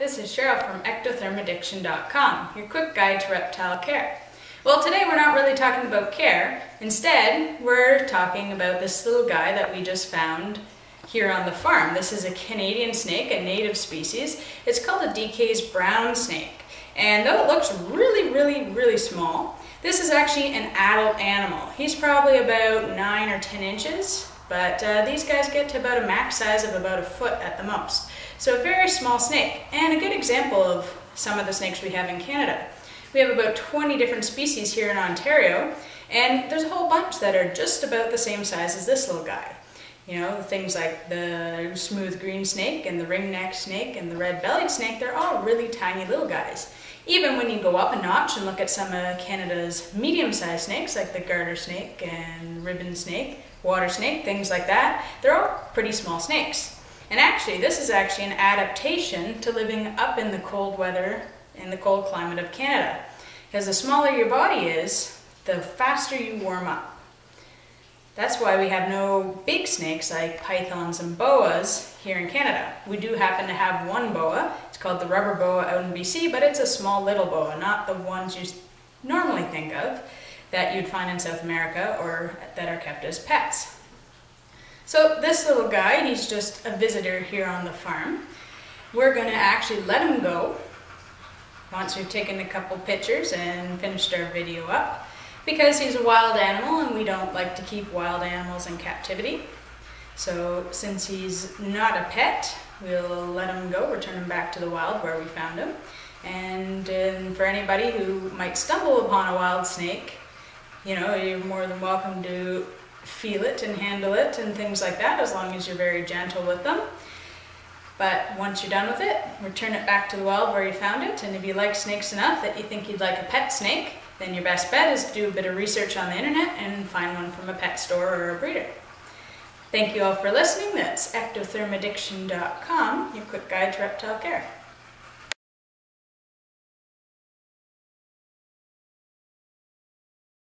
this is Cheryl from ectothermaddiction.com, your quick guide to reptile care. Well, today we're not really talking about care. Instead, we're talking about this little guy that we just found here on the farm. This is a Canadian snake, a native species. It's called a Dekay's brown snake. And though it looks really small, this is actually an adult animal. He's probably about 9 or 10 inches, but these guys get to about a max size of about a foot at the most. So a very small snake, and a good example of some of the snakes we have in Canada. We have about 20 different species here in Ontario, and there's a whole bunch that are just about the same size as this little guy. You know, things like the smooth green snake and the ring-necked snake and the red-bellied snake, they're all really tiny little guys. Even when you go up a notch and look at some of Canada's medium-sized snakes, like the garter snake and ribbon snake, water snake, things like that, they're all pretty small snakes. And actually, this is actually an adaptation to living up in the cold weather, in the cold climate of Canada. Because the smaller your body is, the faster you warm up. That's why we have no big snakes like pythons and boas here in Canada. We do happen to have one boa. It's called the rubber boa out in BC, but it's a small little boa, not the ones you normally think of that you'd find in South America or that are kept as pets. So this little guy, he's just a visitor here on the farm. We're going to actually let him go once we've taken a couple pictures and finished our video up, because he's a wild animal and we don't like to keep wild animals in captivity. So since he's not a pet, we'll let him go, return him back to the wild where we found him. And for anybody who might stumble upon a wild snake, you know, you're more than welcome to feel it and handle it and things like that, as long as you're very gentle with them. But once you're done with it, return it back to the wild where you found it. And if you like snakes enough that you think you'd like a pet snake, then your best bet is to do a bit of research on the internet and find one from a pet store or a breeder. Thank you all for listening. That's ectothermaddiction.com, your quick guide to reptile care.